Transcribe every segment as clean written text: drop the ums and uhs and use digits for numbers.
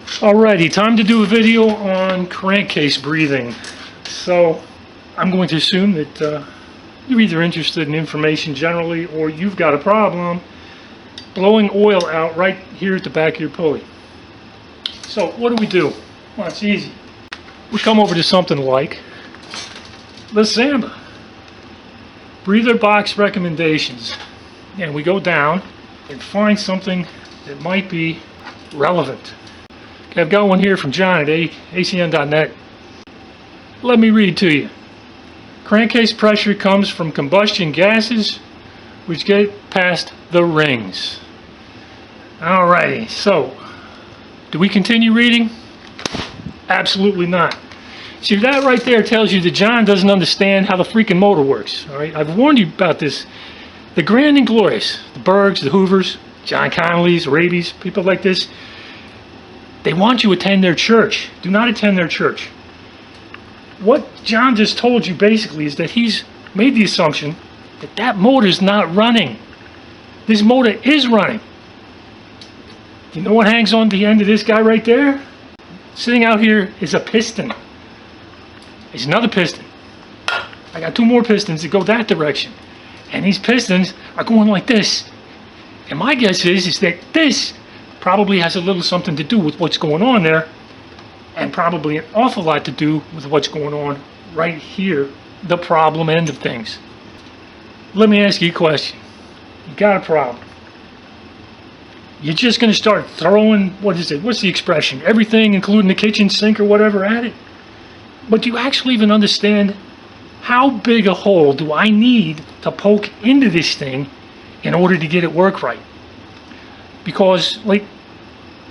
Alrighty, time to do a video on crankcase breathing. So I'm going to assume that you're either interested in information generally or you've got a problem blowing oil out right here at the back of your pulley. So what do? Well, it's easy. We come over to something like the Zamba breather box recommendations, and we go down and find something that might be relevant. Okay, I've got one here from John at acn.net. Let me read to you. Crankcase pressure comes from combustion gases which get past the rings. Alrighty, so do we continue reading? Absolutely not. See, that right there tells you that John doesn't understand how the freaking motor works. Alright, I've warned you about this. The grand and glorious, the Bergs, the Hoovers, John Connollys, Rabies, people like this, they want you to attend their church. Do not attend their church. What John just told you basically is that he's made the assumption that that motor is not running. This motor is running. Do you know what hangs on the end of this guy right there? Sitting out here is a piston. It's another piston. I got two more pistons that go that direction. And these pistons are going like this. And my guess is that this probably has a little something to do with what's going on there, and probably an awful lot to do with what's going on right here, the problem end of things. Let me ask you a question. You got a problem. You're just going to start throwing, what's the expression? Everything, including the kitchen sink or whatever, at it? But do you actually even understand how big a hole do I need to poke into this thing in order to get it work right? Because, like,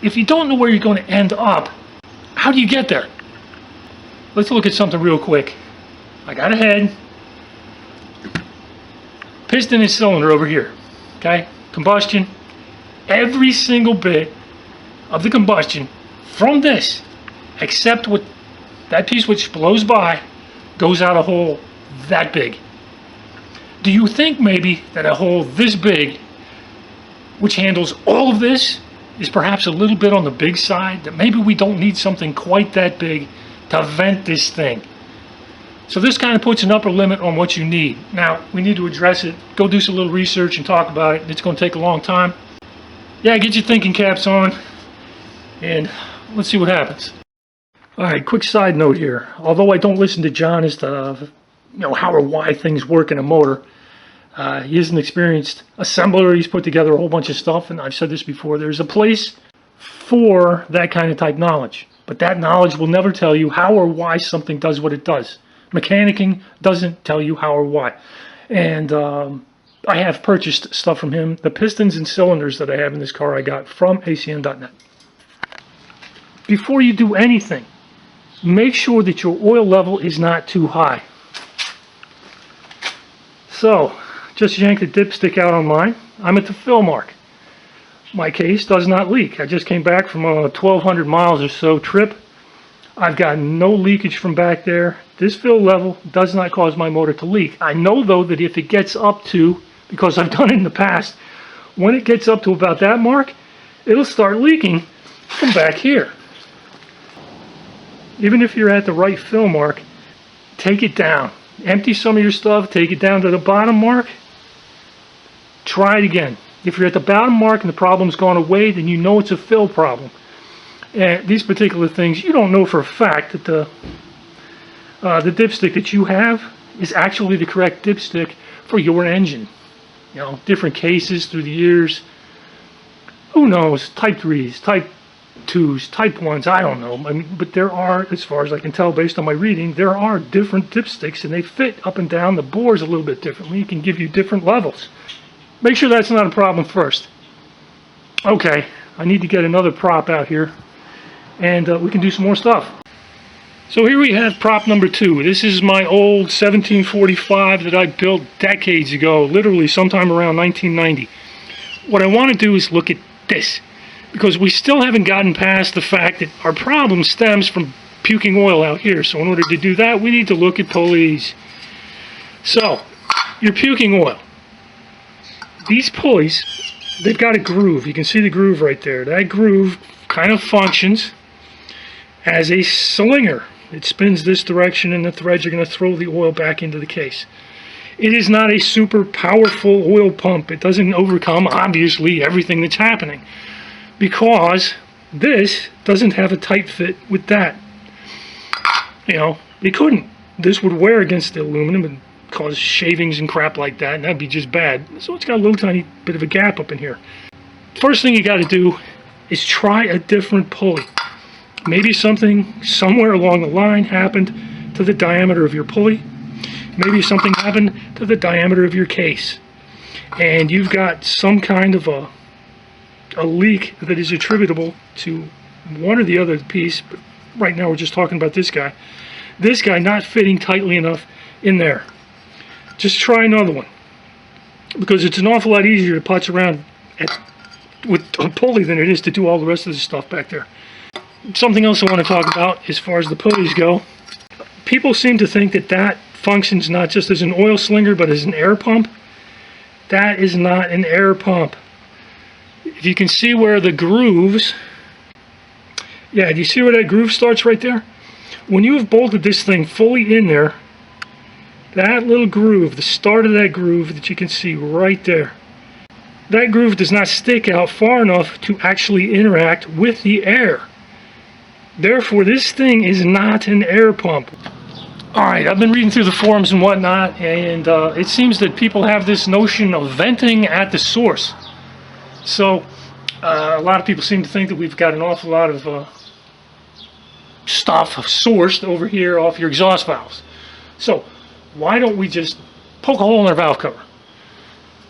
if you don't know where you're going to end up, how do you get there? Let's look at something real quick. I got a head, piston and cylinder over here, okay? Combustion. Every single bit of the combustion from this, except with that piece which blows by, goes out a hole that big. Do you think maybe that a hole this big, which handles all of this, is perhaps a little bit on the big side? That maybe we don't need something quite that big to vent this thing. So this kind of puts an upper limit on what you need. Now, we need to address it. Go do some little research and talk about it. It's going to take a long time. Yeah, get your thinking caps on, and let's see what happens. Alright, quick side note here. Although I don't listen to John as to how or why things work in a motor, he is an experienced assembler. He's put together a whole bunch of stuff, and I've said this before. There's a place for that kind of type knowledge, but that knowledge will never tell you how or why something does what it does. Mechanicking doesn't tell you how or why. And I have purchased stuff from him. The pistons and cylinders that I have in this car I got from acn.net. Before you do anything, make sure that your oil level is not too high. So, just yanked the dipstick out on mine. I'm at the fill mark. My case does not leak. I just came back from a 1,200 miles or so trip. I've got no leakage from back there. This fill level does not cause my motor to leak. I know though that if it gets up to, because I've done it in the past, when it gets up to about that mark, it'll start leaking from back here. Even if you're at the right fill mark, take it down. Empty some of your stuff, take it down to the bottom mark. Try it again. If you're at the bottom mark and the problem's gone away, then you know it's a fill problem. And these particular things, you don't know for a fact that the dipstick that you have is actually the correct dipstick for your engine. Different cases through the years. Who knows? Type 3s, Type 2s, Type 1s, I don't know. But there are, as far as I can tell based on my reading, there are different dipsticks, and they fit up and down the bores a little bit differently. It can give you different levels. Make sure that's not a problem first. Okay, I need to get another prop out here, and we can do some more stuff. So here we have prop number 2. This is my old 1745 that I built decades ago, literally sometime around 1990. What I want to do is look at this, because we still haven't gotten past the fact that our problem stems from puking oil out here. So in order to do that, we need to look at pulleys. So, you're puking oil. These pulleys, they've got a groove. You can see the groove right there. That groove kind of functions as a slinger. It spins this direction and the threads are going to throw the oil back into the case. It is not a super powerful oil pump. It doesn't overcome, obviously, everything that's happening, because this doesn't have a tight fit with that. You know, it couldn't. This would wear against the aluminum and cause shavings and crap like that, and that'd be just bad. So it's got a little tiny bit of a gap up in here. First thing you got to do is try a different pulley. Maybe something somewhere along the line happened to the diameter of your pulley. Maybe something happened to the diameter of your case. And you've got some kind of a leak that is attributable to one or the other piece. But right now we're just talking about this guy. This guy not fitting tightly enough in there. Just try another one. Because it's an awful lot easier to putz around with a pulley than it is to do all the rest of the stuff back there. Something else I want to talk about as far as the pulleys go. People seem to think that that functions not just as an oil slinger but as an air pump. That is not an air pump. If you can see where the grooves, yeah, do you see where that groove starts right there? When you have bolted this thing fully in there, that little groove, the start of that groove that you can see right there, that groove does not stick out far enough to actually interact with the air. Therefore, this thing is not an air pump. Alright, I've been reading through the forums and whatnot, and it seems that people have this notion of venting at the source. So, a lot of people seem to think that we've got an awful lot of stuff sourced over here off your exhaust valves. So, why don't we just poke a hole in our valve cover?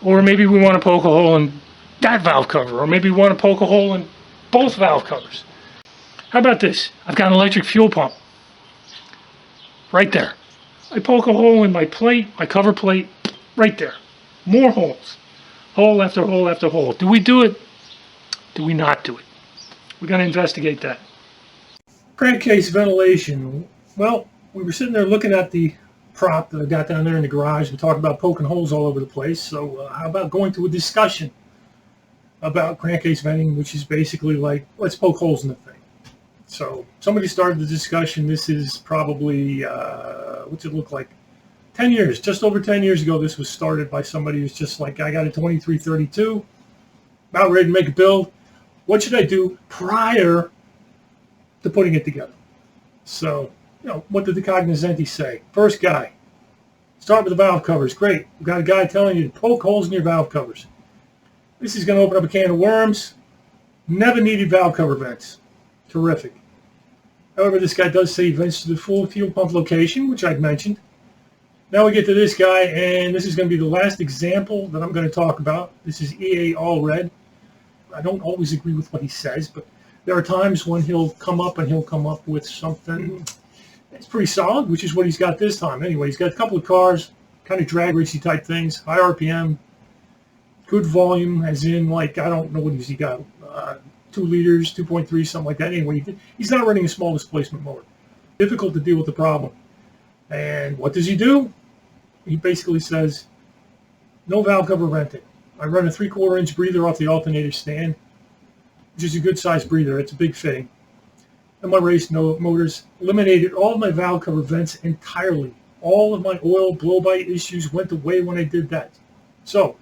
Or maybe we want to poke a hole in that valve cover, or maybe we want to poke a hole in both valve covers. How about this? I've got an electric fuel pump. Right there. I poke a hole in my plate, my cover plate, right there. More holes. Hole after hole after hole. Do we do it? Do we not do it? We're going to investigate that. Crankcase ventilation. Well, we were sitting there looking at the prop that I got down there in the garage and talking about poking holes all over the place. So how about going to a discussion about crankcase venting, which is basically like, let's poke holes in the thing. So somebody started the discussion. This is probably, what's it look like? 10 years, just over 10 years ago, this was started by somebody who's just like, I got a 2332, about ready to make a build. What should I do prior to putting it together? So, you know, what did the cognoscenti say? First guy, start with the valve covers. Great. We've got a guy telling you to poke holes in your valve covers. This is going to open up a can of worms. Never needed valve cover vents. Terrific. However, this guy does say vents to the full fuel pump location, which I've mentioned. Now we get to this guy, and this is going to be the last example that I'm going to talk about. This is EA All Red. I don't always agree with what he says, but there are times when he'll come up with something that's pretty solid, which is what he's got this time. Anyway, he's got a couple of cars, kind of drag racy type things, high RPM, good volume, as in, like, I don't know what he got, 2 liters, 2.3, something like that. Anyway, he's not running a small displacement motor. Difficult to deal with the problem. And what does he do? He basically says, no valve cover venting. I run a 3/4 inch breather off the alternator stand, which is a good sized breather. It's a big fitting. And my race motors eliminated all of my valve cover vents entirely. All of my oil blow-by issues went away when I did that. So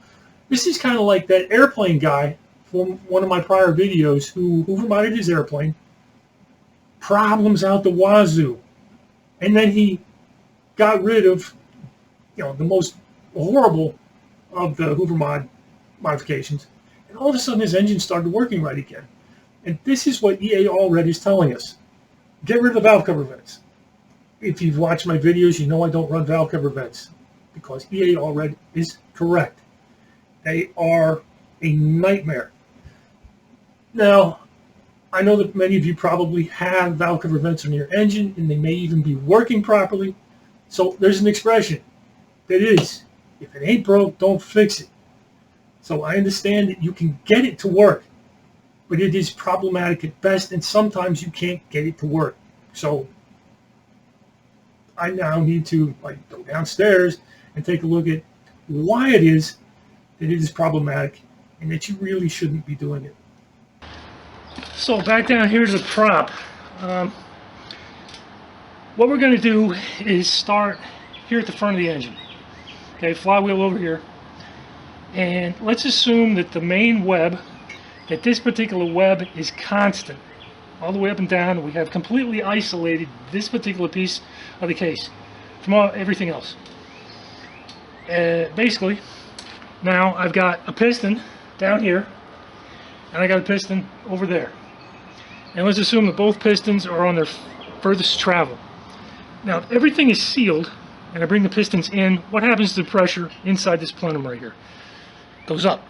this is kind of like that airplane guy from one of my prior videos who hoover modded his airplane. Problems out the wazoo. And then he got rid of, you know, the most horrible of the hoover mod modifications. And all of a sudden his engine started working right again. And this is what EA All Red is telling us. Get rid of the valve cover vents. If you've watched my videos, you know I don't run valve cover vents because EA All Red is correct. They are a nightmare. Now, I know that many of you probably have valve cover vents on your engine and they may even be working properly. So there's an expression that is, if it ain't broke, don't fix it. So I understand that you can get it to work, but it is problematic at best, and sometimes you can't get it to work. So I now need to go downstairs and take a look at why it is that it is problematic and that you really shouldn't be doing it. So back down here to the prop. What we're going to do is start here at the front of the engine. Okay, flywheel over here. And let's assume that the main web, that this particular web is constant. All the way up and down. We have completely isolated this particular piece of the case from everything else. Basically, now I've got a piston down here, and I got a piston over there. And let's assume that both pistons are on their furthest travel. Now, if everything is sealed, and I bring the pistons in, what happens to the pressure inside this plenum right here? It goes up.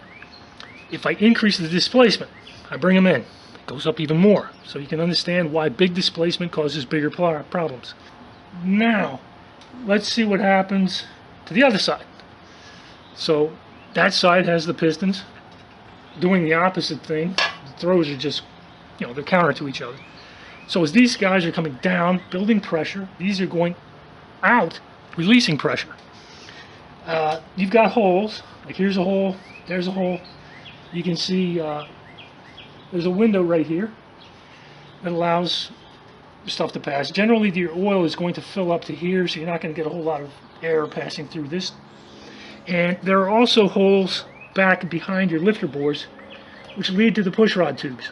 If I increase the displacement, I bring them in, it goes up even more. So you can understand why big displacement causes bigger problems. Now, let's see what happens to the other side. So that side has the pistons doing the opposite thing. The throws are just, they're counter to each other. So as these guys are coming down, building pressure, these are going out, releasing pressure. You've got holes, like here's a hole, there's a hole. You can see there's a window right here that allows stuff to pass. Generally, your oil is going to fill up to here, so you're not going to get a whole lot of air passing through this. And there are also holes back behind your lifter bores, which lead to the push rod tubes.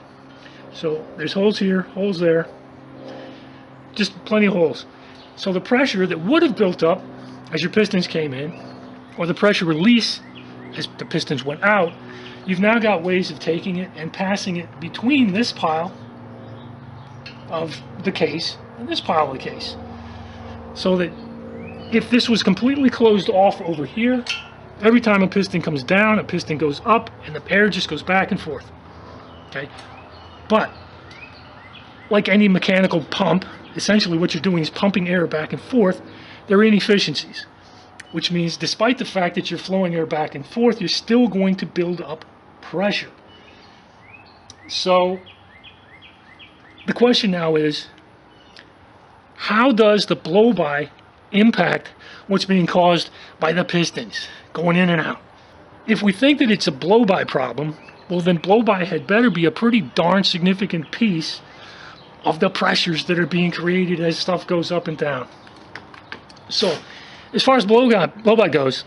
So there's holes here, holes there, just plenty of holes. So the pressure that would have built up as your pistons came in, or the pressure release as the pistons went out, you've now got ways of taking it and passing it between this pile of the case and this pile of the case. So that if this was completely closed off over here, every time a piston comes down, a piston goes up, and the air just goes back and forth. Okay? But, like any mechanical pump, essentially what you're doing is pumping air back and forth. There are inefficiencies, which means despite the fact that you're flowing air back and forth, you're still going to build up pressure. So the question now is, how does the blow-by impact what's being caused by the pistons going in and out? If we think that it's a blow-by problem, well then blow-by had better be a pretty darn significant piece of the pressures that are being created as stuff goes up and down. So as far as blow-by goes,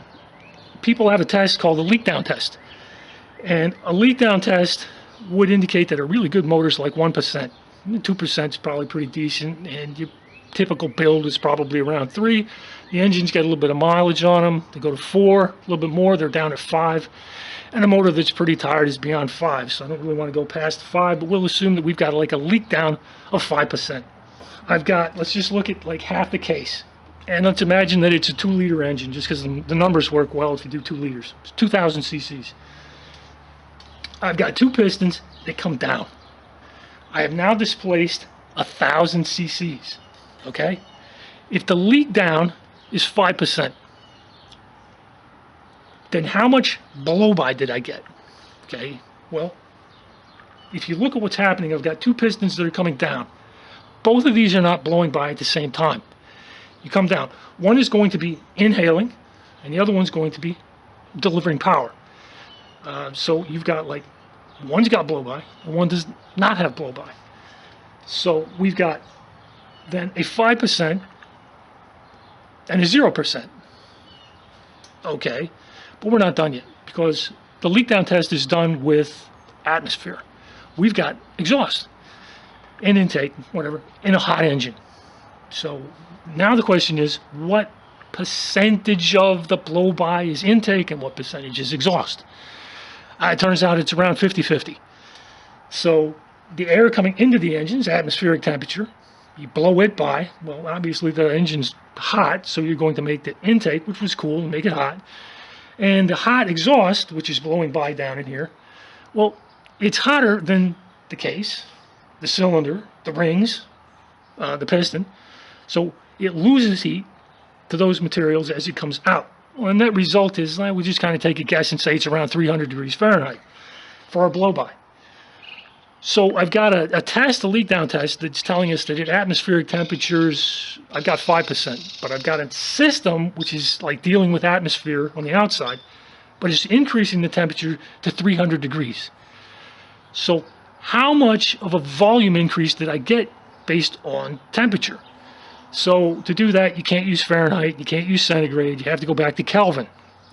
people have a test called a leak down test. And a leak down test would indicate that a really good motor is like 1%. 2% is probably pretty decent, and your typical build is probably around 3. The engines get a little bit of mileage on them. They go to 4, a little bit more, they're down at 5. And a motor that's pretty tired is beyond 5, so I don't really want to go past 5, but we'll assume that we've got like a leak down of 5%. I've got, let's just look at like half the case. And let's imagine that it's a 2-liter engine, just because the numbers work well if you do 2 liters. It's 2,000 cc's. I've got 2 pistons that come down. I have now displaced 1,000 cc's. Okay? If the leak down is 5%, then how much blow-by did I get? Okay, well, if you look at what's happening, I've got 2 pistons that are coming down. Both of these are not blowing by at the same time. You come down. One is going to be inhaling, and the other one's going to be delivering power. So you've got like, one's got blow-by, and one does not have blow-by. So we've got then a 5% and a 0%. Okay, but we're not done yet, because the leak down test is done with atmosphere. We've got exhaust and intake, whatever, in a hot engine. So now the question is, what percentage of the blow-by is intake and what percentage is exhaust? It turns out it's around 50-50. So the air coming into the engine is atmospheric temperature. You blow it by, well, obviously the engine's hot, so you're going to make the intake, which was cool, and make it hot. And the hot exhaust, which is blowing by down in here, well, it's hotter than the case, the cylinder, the rings, the piston. So it loses heat to those materials as it comes out. Well, and that result is, we just kind of take a guess and say it's around 300 degrees Fahrenheit for our blow-by. So I've got a test, a leak down test, that's telling us that at atmospheric temperatures, I've got 5%. But I've got a system which is like dealing with atmosphere on the outside, but it's increasing the temperature to 300 degrees. So how much of a volume increase did I get based on temperature? So to do that, you can't use Fahrenheit, you can't use centigrade, you have to go back to Kelvin.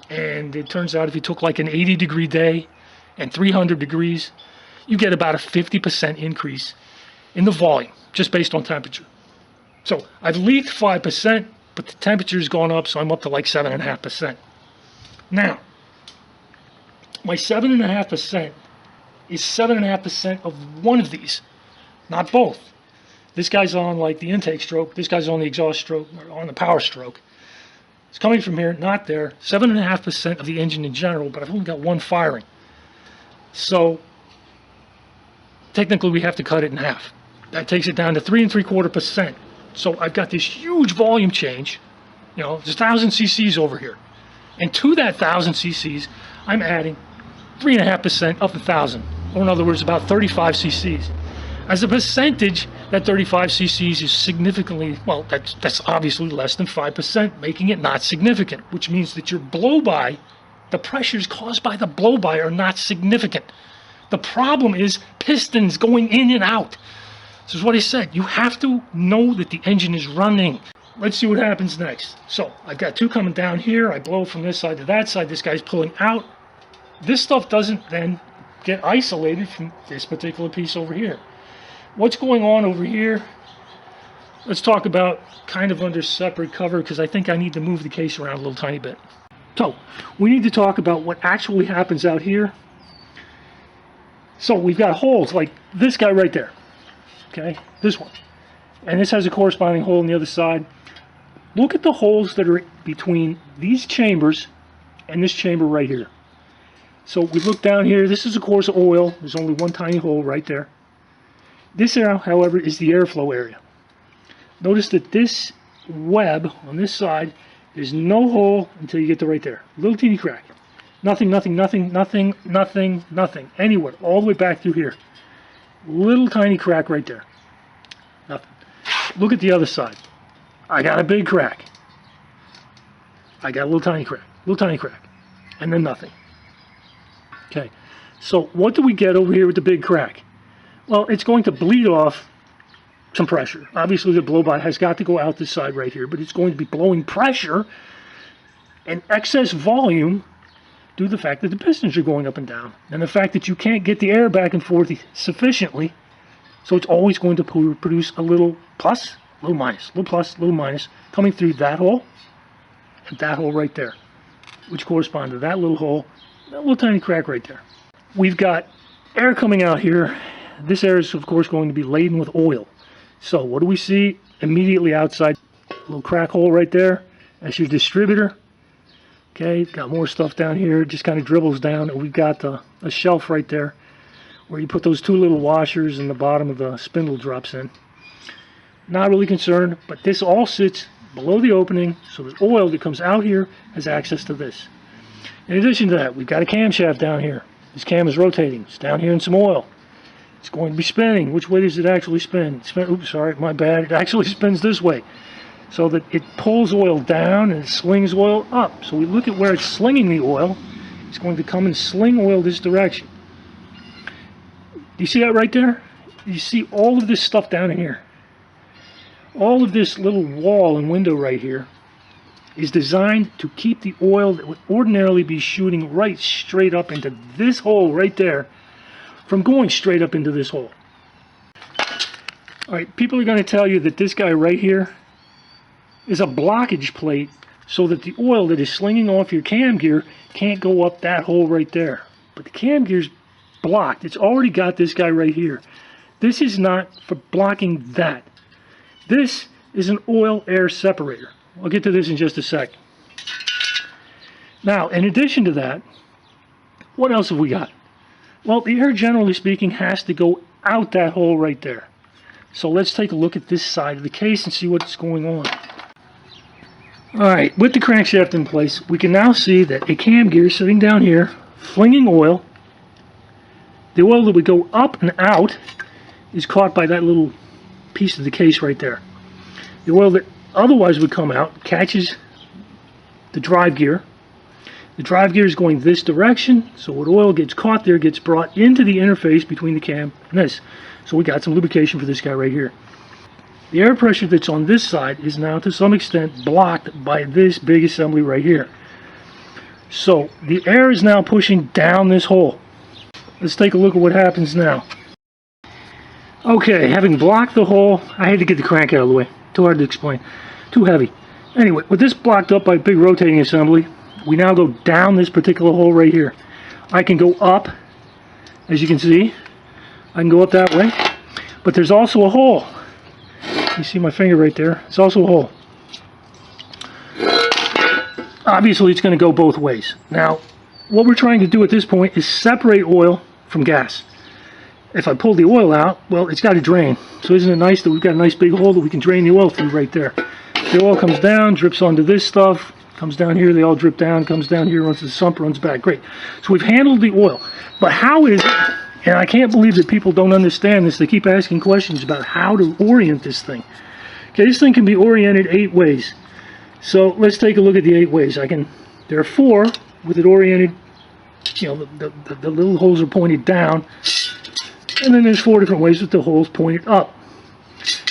And it turns out if you took like an 80-degree day and 300 degrees, you get about a 50% increase in the volume, just based on temperature. So I've leaked 5%, but the temperature's gone up, so I'm up to like 7.5%. Now, my 7.5% is 7.5% of one of these, not both. This guy's on like the intake stroke, this guy's on the exhaust stroke, or on the power stroke. It's coming from here, not there. 7.5% of the engine in general, but I've only got one firing. So technically we have to cut it in half. That takes it down to 3 3/4%. So I've got this huge volume change. You know, there's 1,000 cc's over here. And to that 1,000 cc's, I'm adding 3.5% of the 1,000. Or in other words, about 35 cc's. As a percentage, that 35 cc's is significantly, well, that's obviously less than 5%, making it not significant, which means that your blow-by, the pressures caused by the blow-by are not significant. The problem is pistons going in and out. This is what I said. You have to know that the engine is running. Let's see what happens next. So I've got two coming down here. I blow from this side to that side. This guy's pulling out. This stuff doesn't then get isolated from this particular piece over here. What's going on over here? Let's talk about kind of under separate cover, because I think I need to move the case around a little tiny bit. So we need to talk about what actually happens out here. So we've got holes like this guy right there. Okay, this one. And this has a corresponding hole on the other side. Look at the holes that are between these chambers and this chamber right here. So we look down here. This is, of course, oil. There's only one tiny hole right there. This area, however, is the airflow area. Notice that this web on this side, there's no hole until you get to right there. Little teeny crack. Nothing, nothing, nothing, nothing, nothing, nothing. Anywhere. All the way back through here. Little tiny crack right there. Nothing. Look at the other side. I got a big crack. I got a little tiny crack. Little tiny crack. And then nothing. Okay. So what do we get over here with the big crack? Well, it's going to bleed off some pressure. Obviously, the blow-by has got to go out this side right here, but it's going to be blowing pressure and excess volume due to the fact that the pistons are going up and down, and the fact that you can't get the air back and forth sufficiently, so it's always going to produce a little plus, a little minus, a little plus, a little minus, coming through that hole and that hole right there, which correspond to that little hole, that little tiny crack right there. We've got air coming out here. This air is, of course, going to be laden with oil. So what do we see immediately outside? A little crack hole right there. That's your distributor. Okay, got more stuff down here. It just kind of dribbles down. And we've got a shelf right there where you put those two little washers and the bottom of the spindle drops in. Not really concerned, but this all sits below the opening, so the oil that comes out here has access to this. In addition to that, we've got a camshaft down here. This cam is rotating. It's down here in some oil. It's going to be spinning. Which way does it actually spin? Oops, sorry, my bad. It actually spins this way, so that it pulls oil down and it slings oil up. So we look at where it's slinging the oil. It's going to come and sling oil this direction. Do you see that right there? You see all of this stuff down in here. All of this little wall and window right here is designed to keep the oil that would ordinarily be shooting right straight up into this hole right there from going straight up into this hole. Alright, people are going to tell you that this guy right here is a blockage plate so that the oil that is slinging off your cam gear can't go up that hole right there. But the cam gear's blocked. It's already got this guy right here. This is not for blocking that. This is an oil-air separator. I'll get to this in just a sec. Now, in addition to that, what else have we got? Well, the air, generally speaking, has to go out that hole right there. So let's take a look at this side of the case and see what's going on. Alright, with the crankshaft in place, we can now see that a cam gear sitting down here, flinging oil. The oil that would go up and out is caught by that little piece of the case right there. The oil that otherwise would come out catches the drive gear. The drive gear is going this direction, so what oil gets caught there gets brought into the interface between the cam and this. So we got some lubrication for this guy right here. The air pressure that's on this side is now to some extent blocked by this big assembly right here. So the air is now pushing down this hole. Let's take a look at what happens now. Okay, having blocked the hole, I had to get the crank out of the way. Too hard to explain. Too heavy. Anyway, with this blocked up by a big rotating assembly, we now go down this particular hole right here. I can go up, as you can see. I can go up that way. But there's also a hole. You see my finger right there? It's also a hole. Obviously, it's going to go both ways. Now, what we're trying to do at this point is separate oil from gas. If I pull the oil out, well, it's got to drain. So isn't it nice that we've got a nice big hole that we can drain the oil through right there? The oil comes down, drips onto this stuff, comes down here, they all drip down, comes down here, runs to the sump, runs back. Great. So we've handled the oil. But how is it, and I can't believe that people don't understand this, they keep asking questions about how to orient this thing. Okay, this thing can be oriented 8 ways. So let's take a look at the 8 ways. There are 4 with it oriented, you know, the little holes are pointed down. And then there's 4 different ways with the holes pointed up.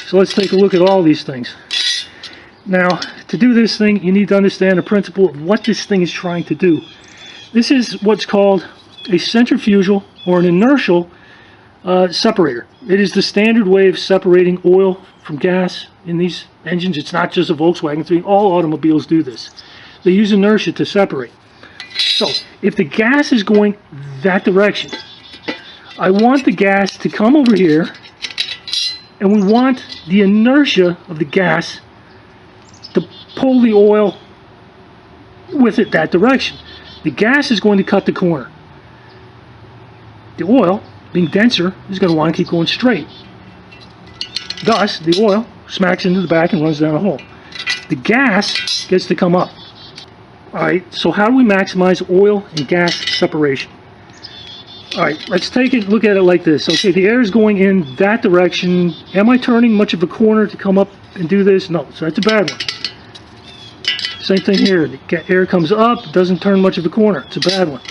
So let's take a look at all these things. Now, to do this thing, you need to understand the principle of what this thing is trying to do. This is what's called a centrifugal or an inertial separator. It is the standard way of separating oil from gas in these engines. It's not just a Volkswagen thing. All automobiles do this. They use inertia to separate. So, if the gas is going that direction, I want the gas to come over here, and we want the inertia of the gas to pull the oil with it that direction. The gas is going to cut the corner. The oil, being denser, is going to want to keep going straight. Thus, the oil smacks into the back and runs down a hole. The gas gets to come up. Alright, so how do we maximize oil and gas separation? Alright, let's take it, look at it like this. Okay, the air is going in that direction. Am I turning much of a corner to come up and do this? No, so that's a bad one. Same thing here. The air comes up, doesn't turn much of a corner. It's a bad one.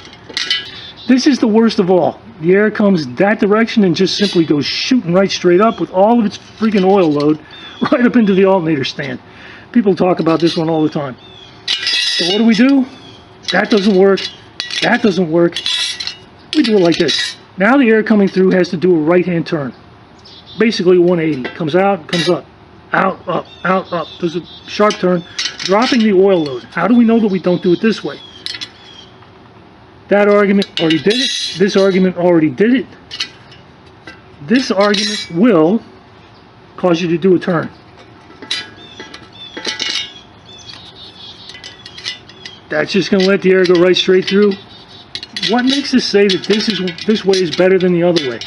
This is the worst of all. The air comes that direction and just simply goes shooting right straight up with all of its freaking oil load right up into the alternator stand. People talk about this one all the time. So what do? That doesn't work. That doesn't work. We do it like this. Now the air coming through has to do a right-hand turn. Basically 180. Comes out, comes up. Out, up, out, up. Does a sharp turn, dropping the oil load. How do we know that we don't do it this way? That argument already did it. This argument already did it. This argument will cause you to do a turn. That's just going to let the air go right straight through. What makes us say that this way is better than the other way?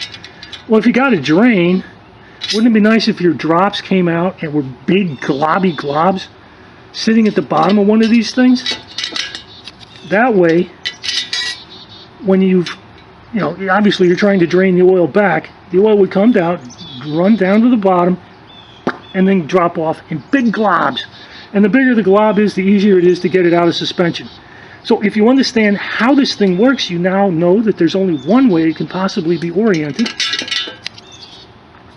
Well, if you got a drain, wouldn't it be nice if your drops came out and were big globby globs sitting at the bottom of one of these things? That way, when obviously you're trying to drain the oil back, the oil would come down, run down to the bottom, and then drop off in big globs. And the bigger the glob is, the easier it is to get it out of suspension. So if you understand how this thing works, you now know that there's only one way it can possibly be oriented.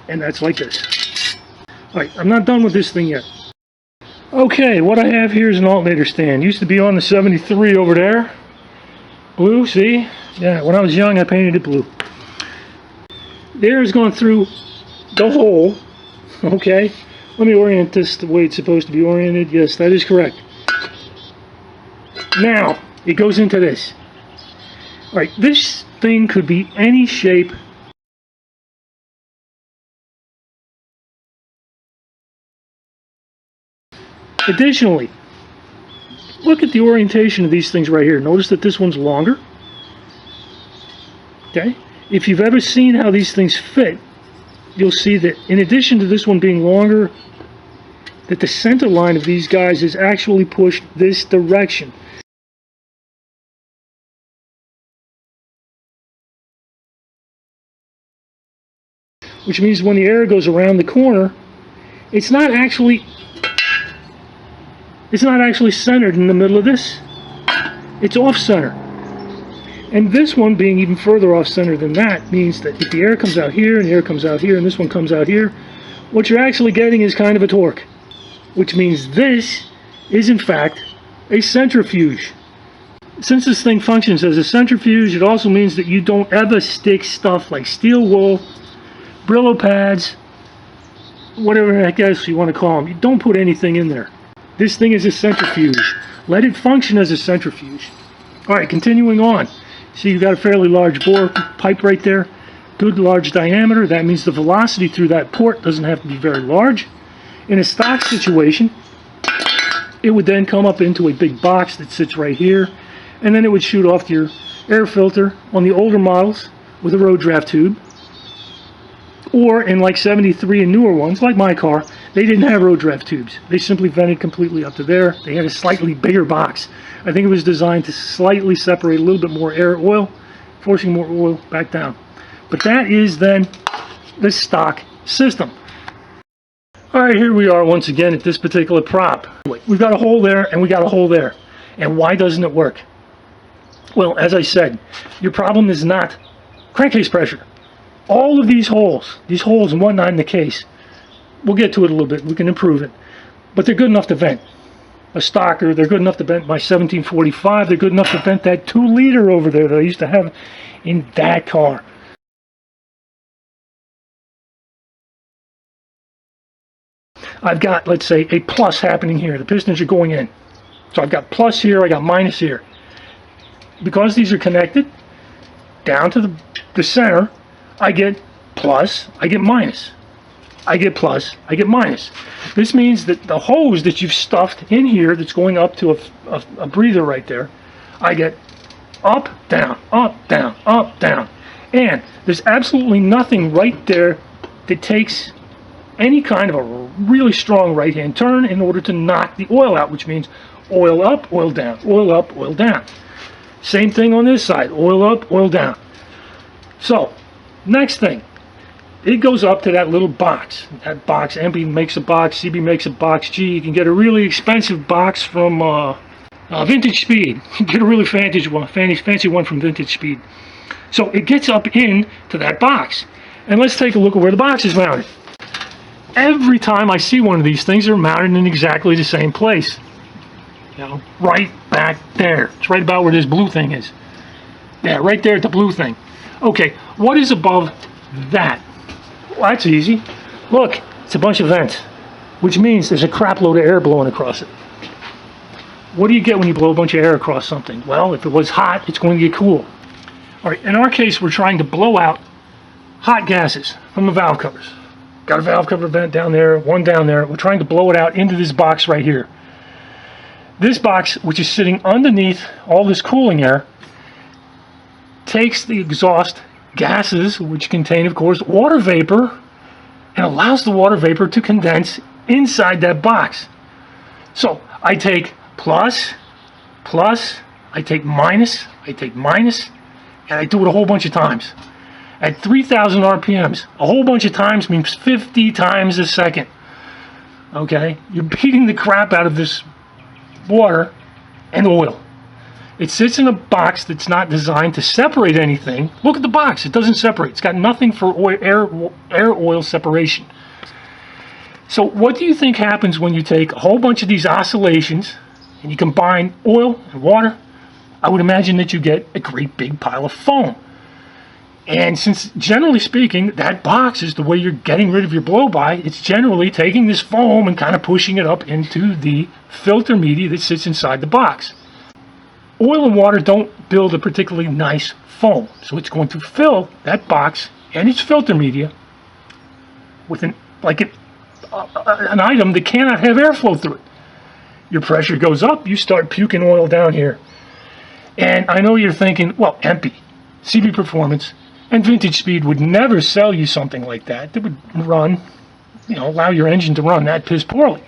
And that's like this. Alright, I'm not done with this thing yet. Okay, what I have here is an alternator stand. Used to be on the 73 over there. Blue, see? Yeah, when I was young I painted it blue. The air has gone through the hole. Okay, let me orient this the way it's supposed to be oriented. Yes, that is correct. Now, it goes into this. Alright, this thing could be any shape. Additionally, look at the orientation of these things right here. Notice that this one's longer. Okay? If you've ever seen how these things fit, you'll see that in addition to this one being longer, that the center line of these guys is actually pushed this direction. Which means when the air goes around the corner, it's not actually centered in the middle of this. It's off-center. And this one being even further off-center than that means that if the air comes out here and the air comes out here and this one comes out here, what you're actually getting is kind of a torque, which means this is in fact a centrifuge. Since this thing functions as a centrifuge, it also means that you don't ever stick stuff like steel wool, Brillo pads, whatever I guess you want to call them. You don't put anything in there. This thing is a centrifuge. Let it function as a centrifuge. Alright, continuing on. See, you've got a fairly large bore pipe right there. Good large diameter. That means the velocity through that port doesn't have to be very large. In a stock situation, it would then come up into a big box that sits right here, and then it would shoot off to your air filter on the older models with a road draft tube. Or in like 73 and newer ones, like my car, they didn't have road draft tubes. They simply vented completely up to there. They had a slightly bigger box. I think it was designed to slightly separate a little bit more air oil, forcing more oil back down. But that is then the stock system. Alright, here we are once again at this particular prop. We've got a hole there and we got a hole there. And why doesn't it work? Well, as I said, your problem is not crankcase pressure. All of these holes and whatnot in the case, we'll get to it a little bit, we can improve it, but they're good enough to vent a stocker. They're good enough to vent my 1745. They're good enough to vent that 2-liter over there that I used to have in that car. I've got, let's say, a plus happening here. The pistons are going in. So I've got plus here, I got minus here. Because these are connected down to the center, I get plus, I get minus. I get plus, I get minus. This means that the hose that you've stuffed in here that's going up to a breather right there, I get up, down, up, down, up, down. And there's absolutely nothing right there that takes any kind of a really strong right-hand turn in order to knock the oil out, which means oil up, oil down, oil up, oil down. Same thing on this side, oil up, oil down. So, next thing, it goes up to that little box. That box, MB makes a box, CB makes a box G. You can get a really expensive box from Vintage Speed. You can get a really fancy one from Vintage Speed. So it gets up into that box. And let's take a look at where the box is mounted. Every time I see one of these things, they're mounted in exactly the same place. You know, right back there. It's right about where this blue thing is. Yeah, right there at the blue thing. Okay, what is above that? Well, that's easy. Look, it's a bunch of vents, which means there's a crap load of air blowing across it. What do you get when you blow a bunch of air across something? Well, if it was hot, it's going to get cool. All right, in our case, we're trying to blow out hot gases from the valve covers. Got a valve cover vent down there, one down there. We're trying to blow it out into this box right here. This box, which is sitting underneath all this cooling air, takes the exhaust gases, which contain, of course, water vapor, and allows the water vapor to condense inside that box. So I take plus, I take minus, and I do it a whole bunch of times. At 3,000 RPMs, a whole bunch of times means 50 times a second. Okay? You're beating the crap out of this water and oil. It sits in a box that's not designed to separate anything. Look at the box. It doesn't separate. It's got nothing for air-oil separation. So what do you think happens when you take a whole bunch of these oscillations and you combine oil and water? I would imagine that you get a great big pile of foam. And since, generally speaking, that box is the way you're getting rid of your blow-by, it's generally taking this foam and kind of pushing it up into the filter media that sits inside the box. Oil and water don't build a particularly nice foam, so it's going to fill that box and its filter media with an item that cannot have airflow through it. Your pressure goes up, you start puking oil down here. And I know you're thinking, well, EMPI, CB Performance, and Vintage Speed would never sell you something like that. That would run, allow your engine to run that piss poorly.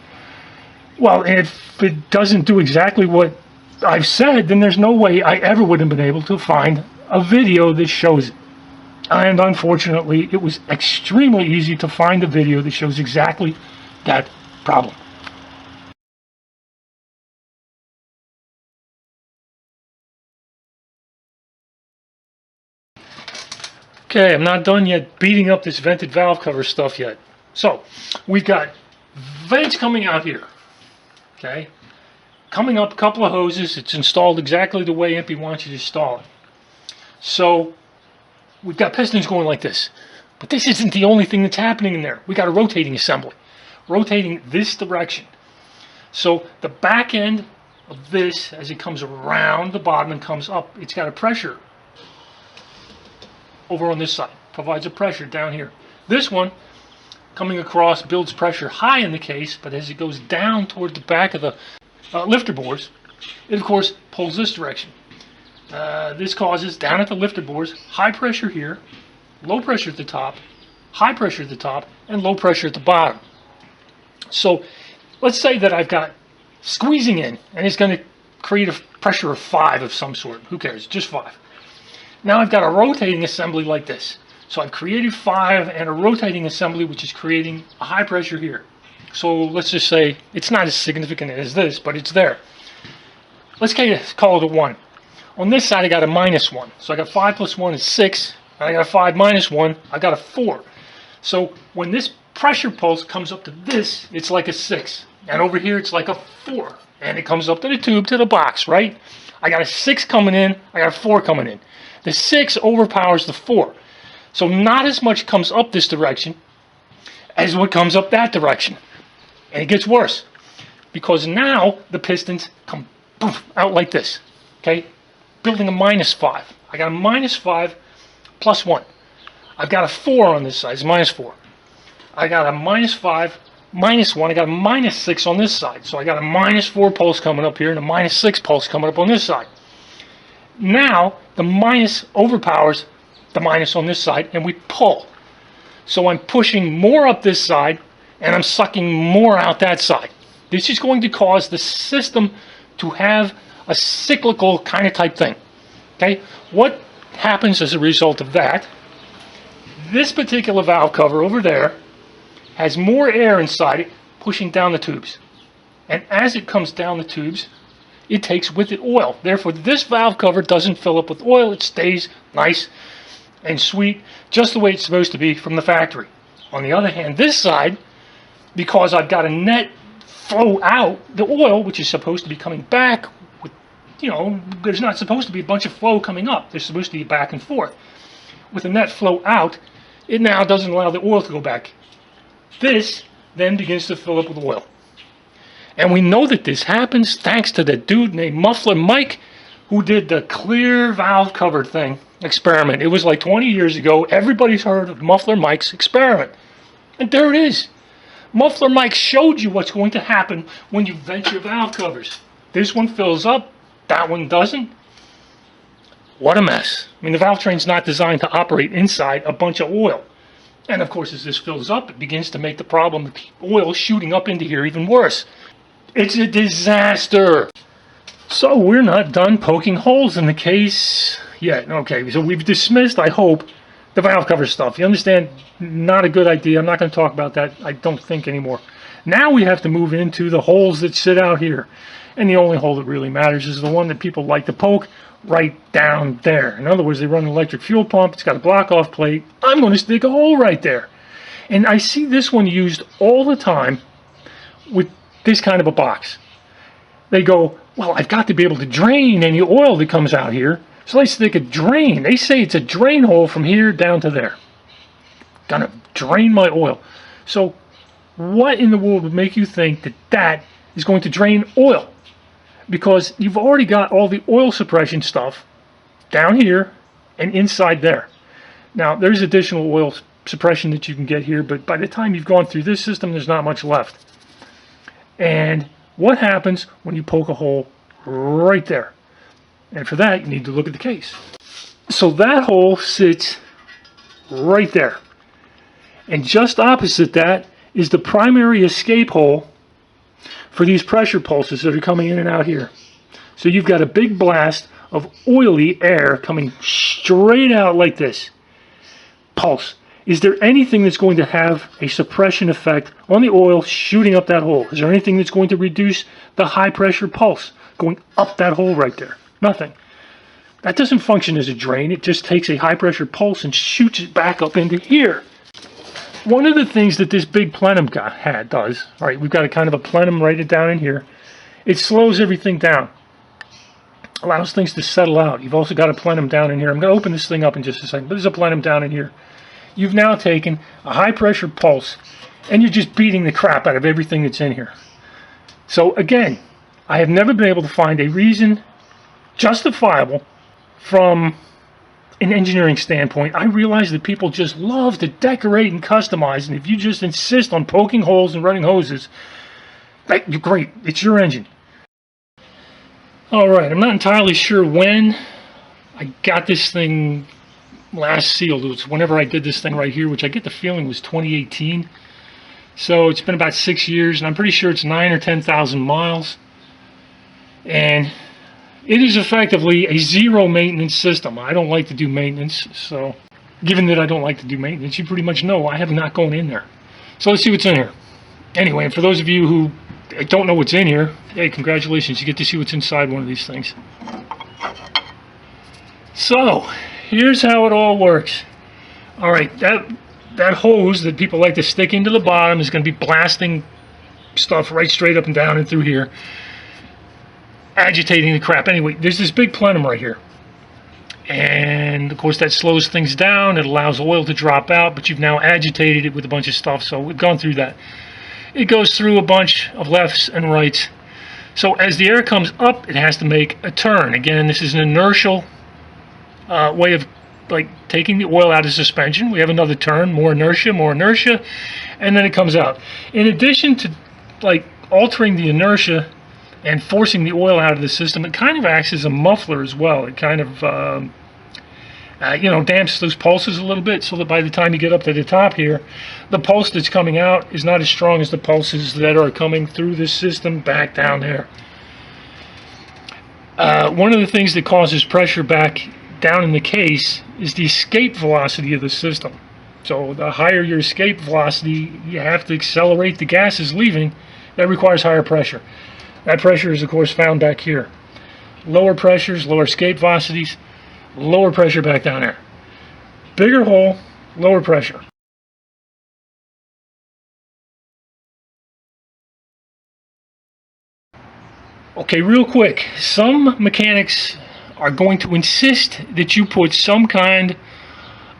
Well, if it doesn't do exactly what I've said, then there's no way I ever would have been able to find a video that shows it. And unfortunately, it was extremely easy to find a video that shows exactly that problem. Okay, I'm not done yet beating up this vented valve cover stuff yet. So we've got vents coming out here, okay? Coming up a couple of hoses. It's installed exactly the way Impy wants you to install it. So we've got pistons going like this. But this isn't the only thing that's happening in there. We got a rotating assembly, rotating this direction. So the back end of this, as it comes around the bottom and comes up, it's got a pressure over on this side, provides a pressure down here. This one coming across builds pressure high in the case, but as it goes down toward the back of the lifter bores, it of course pulls this direction. This causes, down at the lifter bores, high pressure here, low pressure at the top, high pressure at the top, and low pressure at the bottom. So let's say that I've got squeezing in, and it's going to create a pressure of 5 of some sort. Who cares? Just 5. Now I've got a rotating assembly like this. So I've created 5 and a rotating assembly which is creating a high pressure here. So let's just say it's not as significant as this, but it's there. Let's call it a 1. On this side I got a -1. So I got 5 plus 1 is 6. And I got a 5 minus 1. I got a 4. So when this pressure pulse comes up to this, it's like a 6. And over here it's like a 4. And it comes up to the tube, to the box, right? I got a 6 coming in. I got a 4 coming in. The 6 overpowers the 4. So not as much comes up this direction as what comes up that direction. And it gets worse. Because now the pistons come poof, out like this. Okay? Building a -5. I got a -5 plus 1. I've got a 4 on this side. It's -4. I got a -5 minus 1. I got a -6 on this side. So I got a -4 pulse coming up here and a -6 pulse coming up on this side. Now the minus overpowers the minus on this side and we pull. So I'm pushing more up this side and I'm sucking more out that side. This is going to cause the system to have a cyclical kind of type thing. Okay? What happens as a result of that? This particular valve cover over there has more air inside it pushing down the tubes. And as it comes down the tubes, it takes with it oil. Therefore, this valve cover doesn't fill up with oil. It stays nice and sweet, just the way it's supposed to be from the factory. On the other hand, this side, because I've got a net flow out, the oil, which is supposed to be coming back, with, there's not supposed to be a bunch of flow coming up. There's supposed to be back and forth. With the net flow out, it now doesn't allow the oil to go back. This then begins to fill up with oil. And we know that this happens thanks to the dude named Muffler Mike who did the clear valve cover thing experiment. It was like 20 years ago. Everybody's heard of Muffler Mike's experiment. And there it is. Muffler Mike showed you what's going to happen when you vent your valve covers. This one fills up, that one doesn't. What a mess. I mean, the valve train's not designed to operate inside a bunch of oil. And of course, as this fills up, it begins to make the problem of oil shooting up into here even worse. It's a disaster. So we're not done poking holes in the case yet. Okay, so we've dismissed, I hope, the valve cover stuff. You understand? Not a good idea. I'm not going to talk about that, I don't think, anymore. Now we have to move into the holes that sit out here. And the only hole that really matters is the one that people like to poke right down there. In other words, they run an electric fuel pump. It's got a block-off plate. I'm going to stick a hole right there. And I see this one used all the time with this kind of a box. They go, well, I've got to be able to drain any oil that comes out here. So they stick a drain. They say it's a drain hole from here down to there. Gonna drain my oil. So what in the world would make you think that that is going to drain oil? Because you've already got all the oil suppression stuff down here and inside there. Now, there's additional oil suppression that you can get here, but by the time you've gone through this system, there's not much left. And what happens when you poke a hole right there? And for that, you need to look at the case. So that hole sits right there. And just opposite that is the primary escape hole for these pressure pulses that are coming in and out here. So you've got a big blast of oily air coming straight out like this. Pulse. Is there anything that's going to have a suppression effect on the oil shooting up that hole? Is there anything that's going to reduce the high pressure pulse going up that hole right there? Nothing. That doesn't function as a drain. It just takes a high pressure pulse and shoots it back up into here. one of the things that this big plenum does, all right, we've got a kind of a plenum right down in here. It slows everything down, allows things to settle out. You've also got a plenum down in here. I'm going to open this thing up in just a second, but there's a plenum down in here. You've now taken a high pressure pulse and you're just beating the crap out of everything that's in here. So again, I have never been able to find a reason justifiable from an engineering standpoint. I realize that people just love to decorate and customize, and if you just insist on poking holes and running hoses, you're great. It's your engine. Alright, I'm not entirely sure when I got this thing last sealed. It was whenever I did this thing right here, which I get the feeling was 2018. So it's been about 6 years, and I'm pretty sure it's 9,000 or 10,000 miles. And it is effectively a zero maintenance system. I don't like to do maintenance, so given that I don't like to do maintenance, you pretty much know I have not gone in there. So let's see what's in here. Anyway, and for those of you who don't know what's in here, hey, congratulations, you get to see what's inside one of these things. So, here's how it all works. Alright, that hose that people like to stick into the bottom is going to be blasting stuff right straight up and down and through here, agitating the crap. Anyway, there's this big plenum right here, and of course that slows things down. It allows oil to drop out, but you've now agitated it with a bunch of stuff, so we've gone through that. It goes through a bunch of lefts and rights, so as the air comes up it has to make a turn. Again, this is an inertial way of like taking the oil out of suspension. We have another turn, more inertia, and then it comes out. In addition to like altering the inertia and forcing the oil out of the system, it kind of acts as a muffler as well. It kind of damps those pulses a little bit, so that by the time you get up to the top here, the pulse that's coming out is not as strong as the pulses that are coming through this system back down there. One of the things that causes pressure back down in the case is the escape velocity of the system. So the higher your escape velocity, you have to accelerate the gases leaving. That requires higher pressure. That pressure is of course found back here. Lower pressures, lower escape velocities, lower pressure back down there. Bigger hole, lower pressure. Okay, real quick, some mechanics are going to insist that you put some kind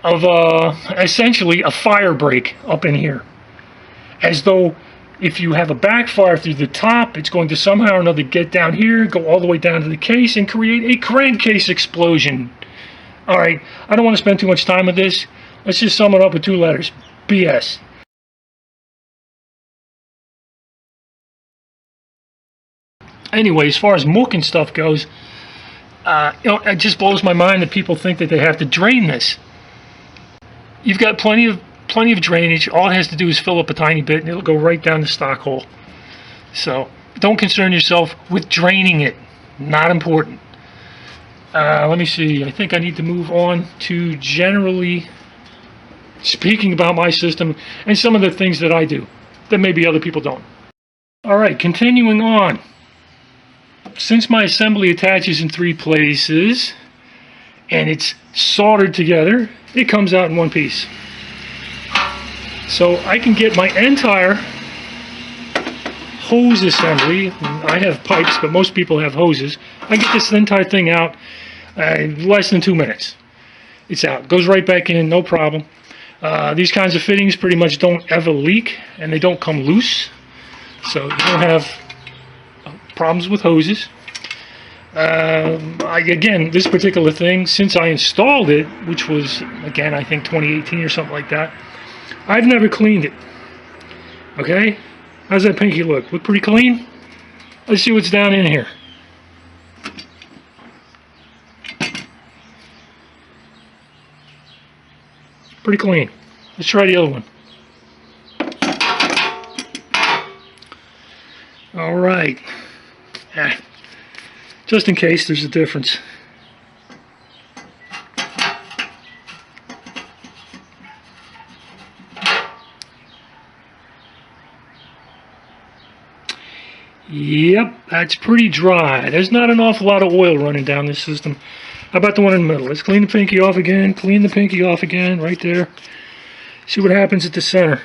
of essentially a fire break up in here, as though if you have a backfire through the top, it's going to somehow or another get down here, go all the way down to the case, and create a crankcase explosion. Alright, I don't want to spend too much time with this. Let's just sum it up with 2 letters. BS. Anyway, as far as muck and stuff goes, it just blows my mind that people think that they have to drain this. You've got plenty of drainage. All it has to do is fill up a tiny bit and it'll go right down the stock hole. So don't concern yourself with draining it. Not important. Let me see. I think I need to move on to generally speaking about my system and some of the things that I do that maybe other people don't. Alright, continuing on. Since my assembly attaches in 3 places and it's soldered together, it comes out in one piece. So I can get my entire hose assembly. I have pipes, but most people have hoses. I get this entire thing out in less than 2 minutes. It's out. Goes right back in, no problem. These kinds of fittings pretty much don't ever leak, and they don't come loose. So you don't have problems with hoses. Again, this particular thing, since I installed it, which was, again, I think 2018 or something like that, I've never cleaned it. Okay? How's that pinky look? Look pretty clean? Let's see what's down in here. Pretty clean. Let's try the other one. Alright. Just in case there's a difference. Yep, that's pretty dry. There's not an awful lot of oil running down this system. How about the one in the middle? Let's clean the pinky off again. Clean the pinky off again, right there. See what happens at the center.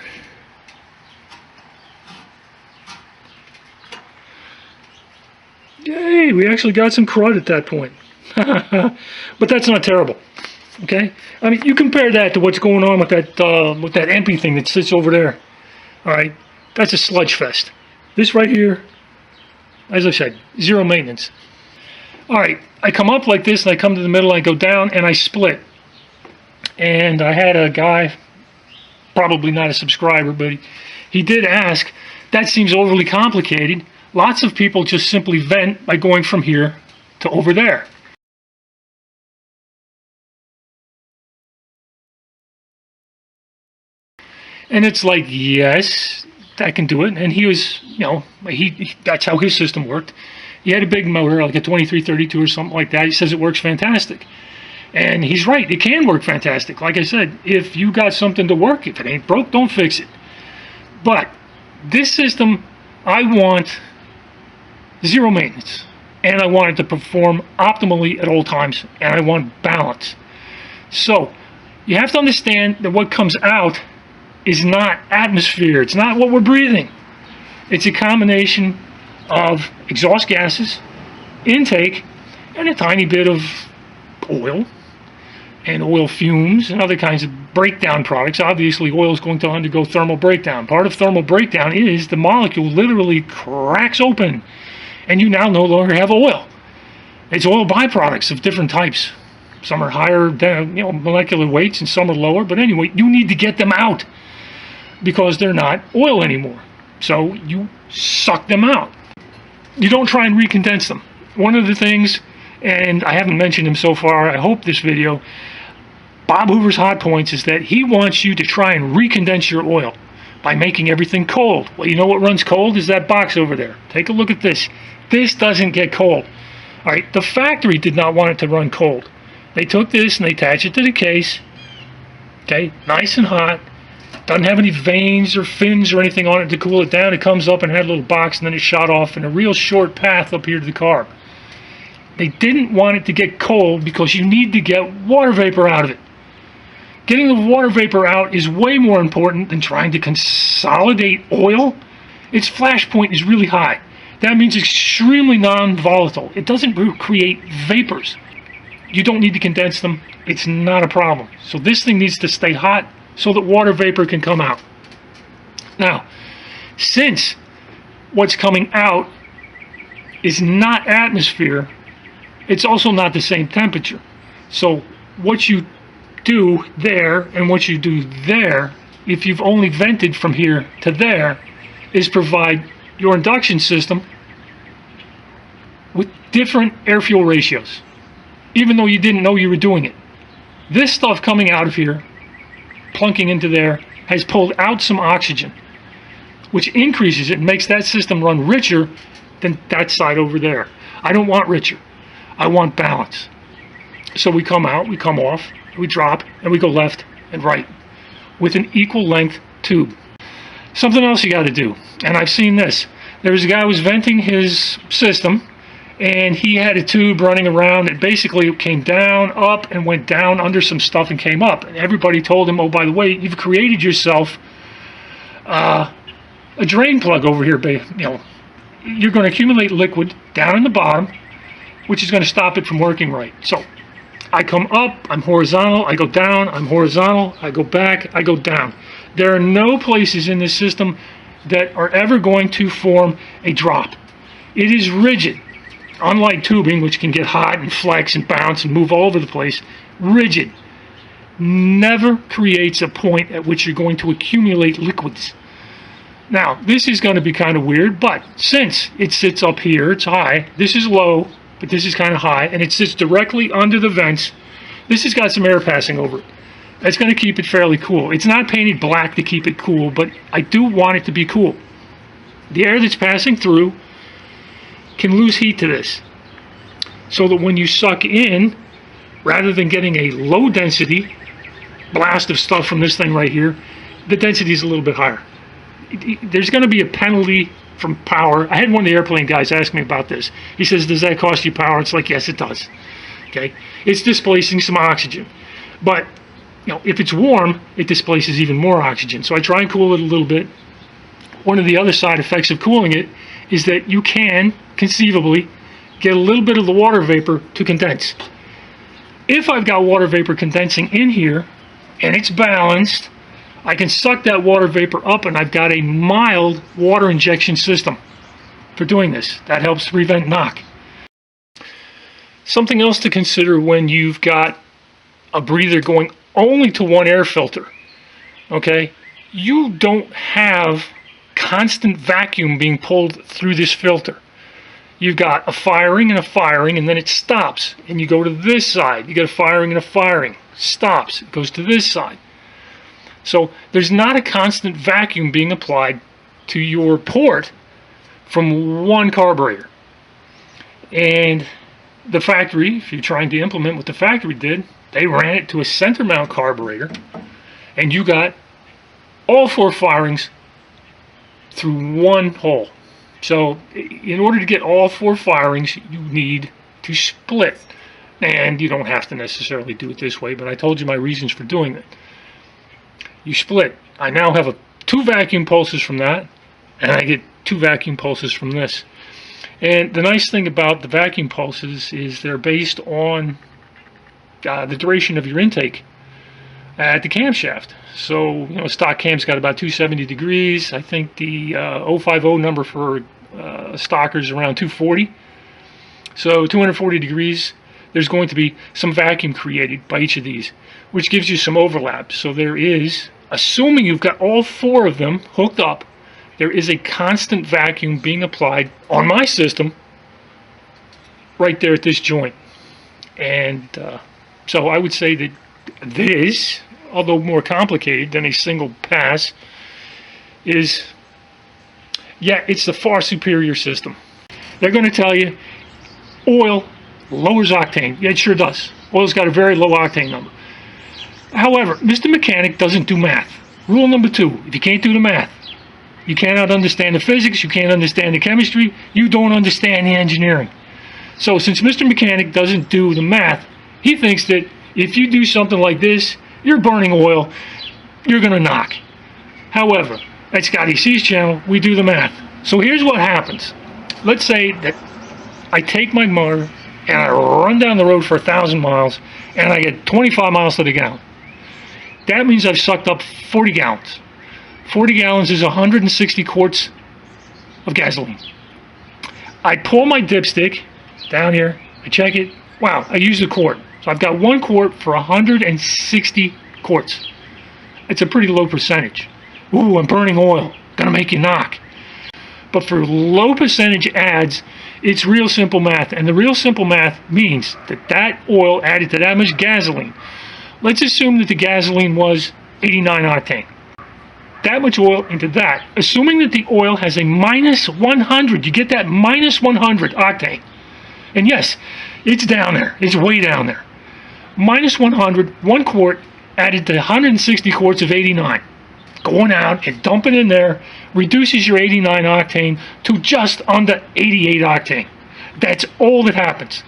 Yay, we actually got some crud at that point. But that's not terrible. Okay? I mean, you compare that to what's going on with that empty thing that sits over there. Alright? That's a sludge fest. This right here, as I said, zero maintenance. Alright, I come up like this and I come to the middle, I go down and I split. And I had a guy, probably not a subscriber, but he did ask, that seems overly complicated. Lots of people just simply vent by going from here to over there. And it's like, yes, I can do it. And he was, you know, that's how his system worked. He had a big motor, like a 2332 or something like that. He says it works fantastic. And he's right, it can work fantastic. Like I said, if you got something to work, if it ain't broke, don't fix it. But this system, I want zero maintenance. And I want it to perform optimally at all times. And I want balance. So, you have to understand that what comes out is not atmosphere. It's not what we're breathing. It's a combination of exhaust gases, intake, and a tiny bit of oil and oil fumes and other kinds of breakdown products. Obviously, oil is going to undergo thermal breakdown. Part of thermal breakdown is the molecule literally cracks open and you now no longer have oil. It's oil byproducts of different types. Some are higher, molecular weights and some are lower, but anyway, you need to get them out because they're not oil anymore. So you suck them out. You don't try and recondense them. One of the things, and I haven't mentioned him so far, I hope this video, Bob Hoover's hot points is that he wants you to try and recondense your oil by making everything cold. Well, you know what runs cold is that box over there. Take a look at this. This doesn't get cold. All right, the factory did not want it to run cold. They took this and they attached it to the case. Okay, nice and hot. Doesn't have any veins or fins or anything on it to cool it down. It comes up and had a little box and then it shot off in a real short path up here to the car. They didn't want it to get cold because you need to get water vapor out of it. Getting the water vapor out is way more important than trying to consolidate oil. Its flash point is really high. That means extremely non-volatile. It doesn't create vapors. You don't need to condense them. It's not a problem. So this thing needs to stay hot so that water vapor can come out. Now, since what's coming out is not atmosphere, it's also not the same temperature. So what you do there and what you do there, if you've only vented from here to there, is provide your induction system with different air-fuel ratios, even though you didn't know you were doing it. This stuff coming out of here, plunking into there, has pulled out some oxygen, which increases it and makes that system run richer than that side over there. I don't want richer. I want balance. So we come out, we come off, we drop, and we go left and right with an equal length tube. Something else you got to do, and I've seen this. There was a guy who was venting his system, and he had a tube running around that basically came down, up, and went down under some stuff and came up. And everybody told him, oh, by the way, you've created yourself a drain plug over here. You're going to accumulate liquid down in the bottom, which is going to stop it from working right. So I come up, I'm horizontal, I go down, I'm horizontal, I go back, I go down. There are no places in this system that are ever going to form a drop. It is rigid. Unlike tubing, which can get hot and flex and bounce and move all over the place, rigid. Never creates a point at which you're going to accumulate liquids. Now, this is going to be kind of weird, but since it sits up here, it's high, this is low, but this is kind of high, and it sits directly under the vents, this has got some air passing over it. That's going to keep it fairly cool. It's not painted black to keep it cool, but I do want it to be cool. The air that's passing through can lose heat to this, so that when you suck in, rather than getting a low density blast of stuff from this thing right here, the density is a little bit higher. There's going to be a penalty from power. I had one of the airplane guys ask me about this. He says, does that cost you power? It's like, yes, it does. Okay, it's displacing some oxygen, but if it's warm, it displaces even more oxygen. So I try and cool it a little bit. One of the other side effects of cooling it is that you can conceivably get a little bit of the water vapor to condense. If I've got water vapor condensing in here and it's balanced, I can suck that water vapor up, and I've got a mild water injection system for doing this. That helps prevent knock. Something else to consider when you've got a breather going only to one air filter, okay? You don't have constant vacuum being pulled through this filter. You've got a firing and a firing, and then it stops, and you go to this side. You get a firing and a firing, stops, it goes to this side. So there's not a constant vacuum being applied to your port from one carburetor. And the factory, if you're trying to implement what the factory did, they ran it to a center mount carburetor, and you got all 4 firings through one hole. So in order to get all 4 firings, you need to split. And you don't have to necessarily do it this way, but I told you my reasons for doing it. You split. I now have 2 vacuum pulses from that, and I get 2 vacuum pulses from this. And the nice thing about the vacuum pulses is they're based on the duration of your intake at the camshaft. So, stock cam's got about 270 degrees. I think the 050 number for stockers around 240. So 240 degrees, there's going to be some vacuum created by each of these, which gives you some overlap. So there is, assuming you've got all 4 of them hooked up, there is a constant vacuum being applied on my system right there at this joint. And so I would say that this, although more complicated than a single pass, is, it's the far superior system. They're going to tell you oil lowers octane. Yeah, it sure does. Oil's got a very low octane number. However, Mr. Mechanic doesn't do math. Rule number 2, if you can't do the math, you cannot understand the physics, you can't understand the chemistry, you don't understand the engineering. So since Mr. Mechanic doesn't do the math, he thinks that if you do something like this, you're burning oil, you're going to knock. However, at Scotty C's channel, we do the math. So here's what happens. Let's say that I take my motor and I run down the road for 1,000 miles and I get 25 miles to the gallon. That means I've sucked up 40 gallons. 40 gallons is 160 quarts of gasoline. I pull my dipstick down here, I check it, wow, I used a quart. So I've got 1 quart for 160 quarts. It's a pretty low percentage. Ooh, I'm burning oil, gonna make you knock. But for low percentage adds, it's real simple math, and the real simple math means that that oil added to that much gasoline. Let's assume that the gasoline was 89 octane. That much oil into that, assuming that the oil has a minus 100, you get that minus 100 octane. And yes, it's down there, it's way down there. Minus 100, 1 quart added to 160 quarts of 89. Going out and dumping in there reduces your 89 octane to just under 88 octane. That's all that happens.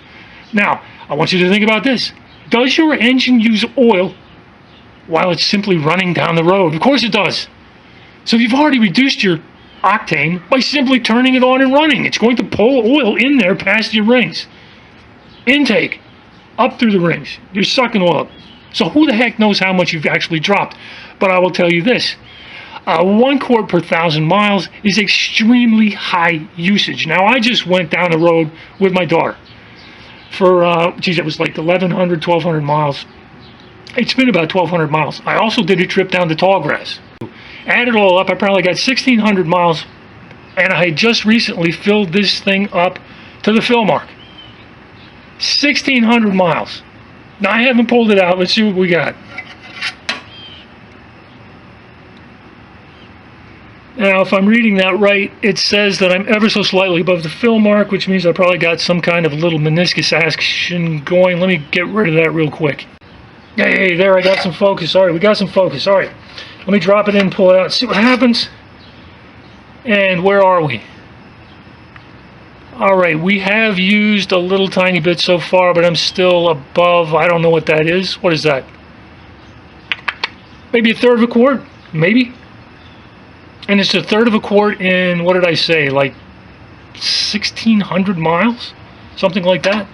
Now, I want you to think about this. Does your engine use oil while it's simply running down the road? Of course it does. So you've already reduced your octane by simply turning it on and running. It's going to pull oil in there past your rings. Intake, up through the rings. You're sucking oil up. So who the heck knows how much you've actually dropped? But I will tell you this. 1 quart per 1,000 miles is extremely high usage. Now, I just went down the road with my daughter for, it was like 1,100, 1,200 miles. It's been about 1,200 miles. I also did a trip down to Tallgrass. Add it all up, I probably got 1,600 miles, and I had just recently filled this thing up to the fill mark. 1,600 miles. Now, I haven't pulled it out. Let's see what we got. Now, if I'm reading that right, it says that I'm ever so slightly above the fill mark, which means I probably got some kind of little meniscus action going. Let me get rid of that real quick. Hey, there, I got some focus. All right, we got some focus. All right, let me drop it in, pull it out, see what happens. And where are we? All right, we have used a little tiny bit so far, but I'm still above. I don't know what that is. What is that? maybe a third of a quart, maybe. And it's a third of a quart in, what did I say, like 1,600 miles? Something like that.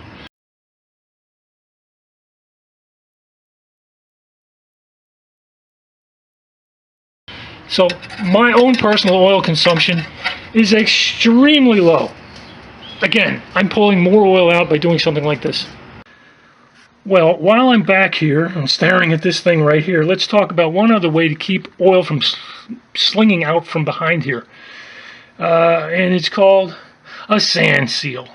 So my own personal oil consumption is extremely low. Again, I'm pulling more oil out by doing something like this. Well, while I'm back here and staring at this thing right here, let's talk about one other way to keep oil from slinging out from behind here. And it's called a sand seal.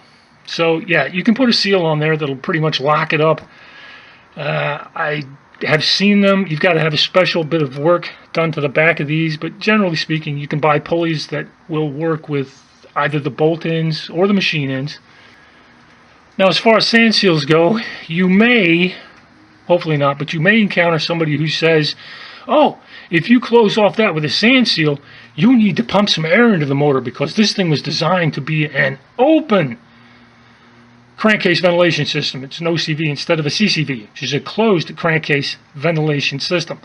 So yeah, you can put a seal on there that'll pretty much lock it up. I have seen them. You've got to have a special bit of work done to the back of these, but generally speaking, you can buy pulleys that will work with either the bolt ends or the machine ends. Now, as far as sand seals go, you may, hopefully not, but you may encounter somebody who says, oh, if you close off that with a sand seal, you need to pump some air into the motor because this thing was designed to be an open crankcase ventilation system. It's an OCV instead of a CCV, which is a closed crankcase ventilation system.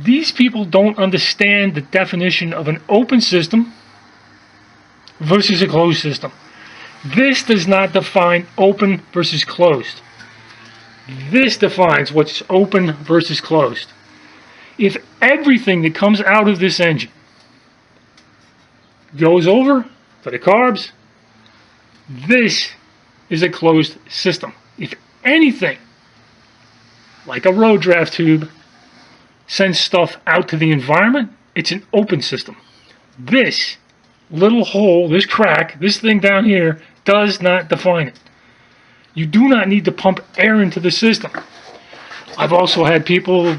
These people don't understand the definition of an open system versus a closed system. This does not define open versus closed. This defines what's open versus closed. If everything that comes out of this engine goes over for the carbs, this is a closed system. If anything, like a road draft tube, sends stuff out to the environment, it's an open system. This little hole, this crack, this thing down here, does not define it. You do not need to pump air into the system. I've also had people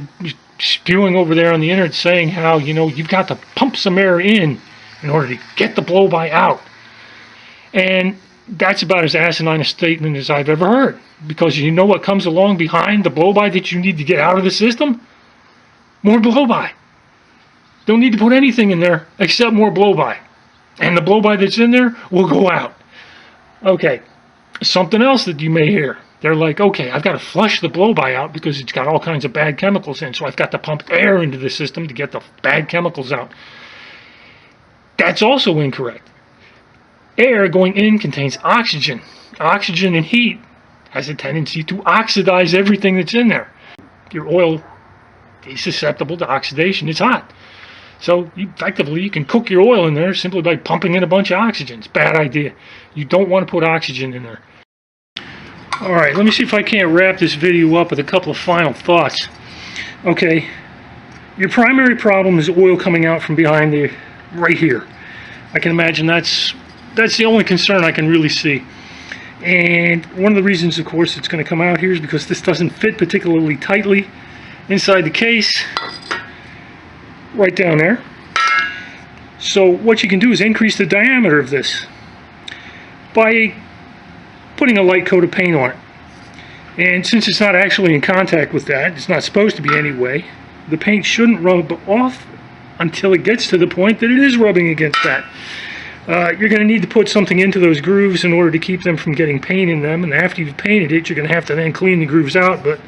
spewing over there on the internet saying how, you know, you've got to pump some air in order to get the blow-by out. And that's about as asinine a statement as I've ever heard. Because you know what comes along behind the blow-by that you need to get out of the system? More blow-by. Don't need to put anything in there except more blow-by. And the blow-by that's in there will go out. Okay, something else that you may hear. They're like, okay, I've got to flush the blow-by out because it's got all kinds of bad chemicals in, so I've got to pump air into the system to get the bad chemicals out. That's also incorrect. Air going in contains oxygen. Oxygen and heat has a tendency to oxidize everything that's in there. Your oil is susceptible to oxidation. It's hot. So effectively, you can cook your oil in there simply by pumping in a bunch of oxygen. It's a bad idea. You don't want to put oxygen in there. Alright, let me see if I can't wrap this video up with a couple of final thoughts. Okay, your primary problem is oil coming out from behind the, right here. I can imagine that's the only concern I can really see. And one of the reasons, of course, it's going to come out here is because this doesn't fit particularly tightly inside the case. Right down there. So what you can do is increase the diameter of this by putting a light coat of paint on it. And since it's not actually in contact with that, it's not supposed to be anyway, the paint shouldn't rub off until it gets to the point that it is rubbing against that. You're going to need to put something into those grooves in order to keep them from getting paint in them, and after you've painted it, you're going to have to then clean the grooves out, but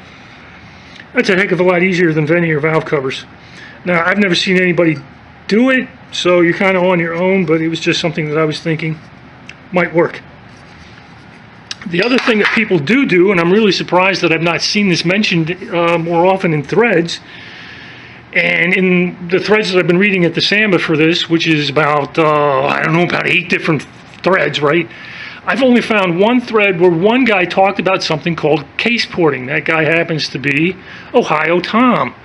that's a heck of a lot easier than venting your valve covers. Now, I've never seen anybody do it, so you're kind of on your own, but it was just something that I was thinking might work. The other thing that people do, and I'm really surprised that I've not seen this mentioned more often in threads, and in the threads that I've been reading at the Samba for this, which is about, I don't know, about 8 different threads, right? I've only found one thread where one guy talked about something called case porting. That guy happens to be Ohio Tom.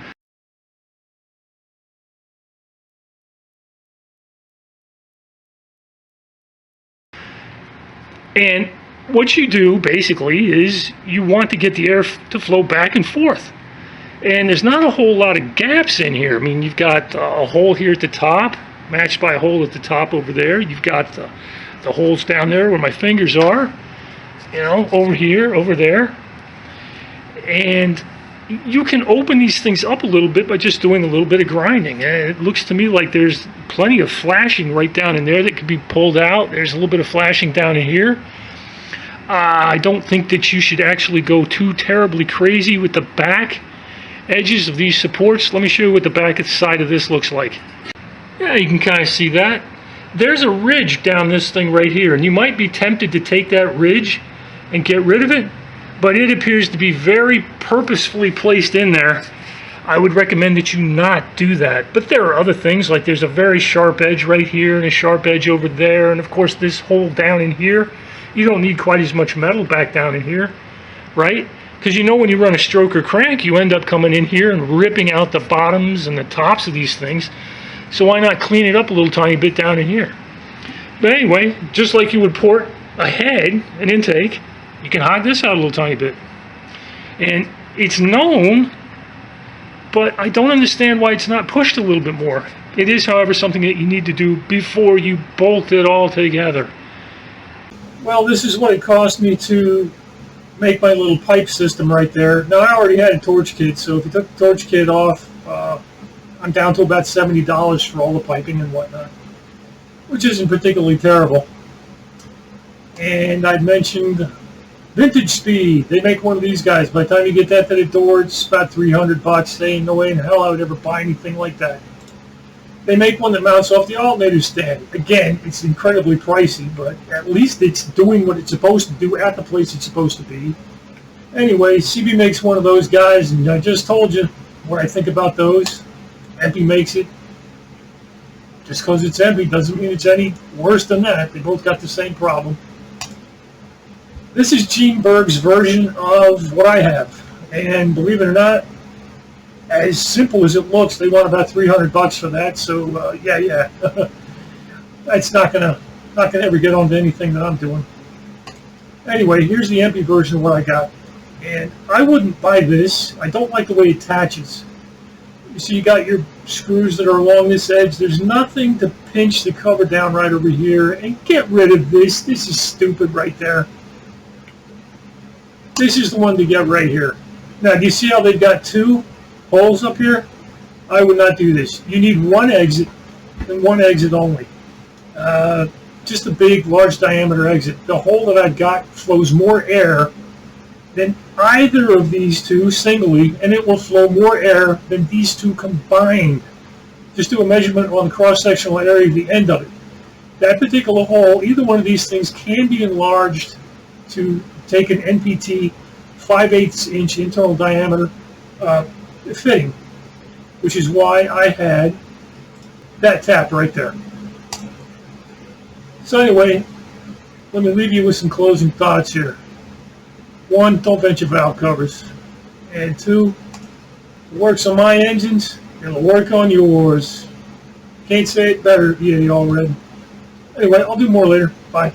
And what you do basically is you want to get the air to flow back and forth. And there's not a whole lot of gaps in here. I mean, you've got a hole here at the top, matched by a hole at the top over there. You've got the holes down there where my fingers are, you know, over here, over there. And you can open these things up a little bit by just doing a little bit of grinding. And it looks to me like there's plenty of flashing right down in there that could be pulled out. There's a little bit of flashing down in here. I don't think that you should actually go too terribly crazy with the back. edges of these supports. Let me show you what the back side of this looks like. Yeah, you can kind of see that. There's a ridge down this thing right here, and you might be tempted to take that ridge and get rid of it, but it appears to be very purposefully placed in there. I would recommend that you not do that. But there are other things, like there's a very sharp edge right here and a sharp edge over there, and of course this hole down in here. You don't need quite as much metal back down in here, right? Because you know when you run a stroke or crank, you end up coming in here and ripping out the bottoms and the tops of these things. So why not clean it up a little tiny bit down in here? But anyway, just like you would port a head, an intake, you can hide this out a little tiny bit. And it's known, but I don't understand why it's not pushed a little bit more. It is, however, something that you need to do before you bolt it all together. Well, this is what it cost me to make my little pipe system right there. Now, I already had a torch kit, so if you took the torch kit off, I'm down to about $70 for all the piping and whatnot, which isn't particularly terrible. And I mentioned Vintage Speed. They make one of these guys. By the time you get that to the door, it's about $300. There ain't no way in hell I would ever buy anything like that. They make one that mounts off the alternator stand. Again, it's incredibly pricey, but at least it's doing what it's supposed to do at the place it's supposed to be. Anyway, CB makes one of those guys, and I just told you what I think about those. Empty makes it. Just because it's empty doesn't mean it's any worse than that. They both got the same problem. This is Gene Berg's version of what I have, and believe it or not, as simple as it looks, they want about $300 for that. So yeah, that's not gonna ever get onto anything that I'm doing. Anyway, here's the empty version of what I got, and I wouldn't buy this. I don't like the way it attaches. You see, you got your screws that are along this edge. There's nothing to pinch the cover down right over here, and get rid of this. This is stupid right there. This is the one to get right here. Now, do you see how they've got two holes up here? I would not do this. You need one exit and one exit only. Just a big, large diameter exit. The hole that I've got flows more air than either of these two singly, and it will flow more air than these two combined. Just do a measurement on the cross-sectional area of the end of it. That particular hole, either one of these things can be enlarged to take an NPT 5/8 inch internal diameter fitting, which is why I had that tap right there. So anyway, let me leave you with some closing thoughts here. One, don't bend your valve covers. And two, it works on my engines, it'll work on yours. Can't say it better, yeah, you all read. Anyway, I'll do more later. Bye.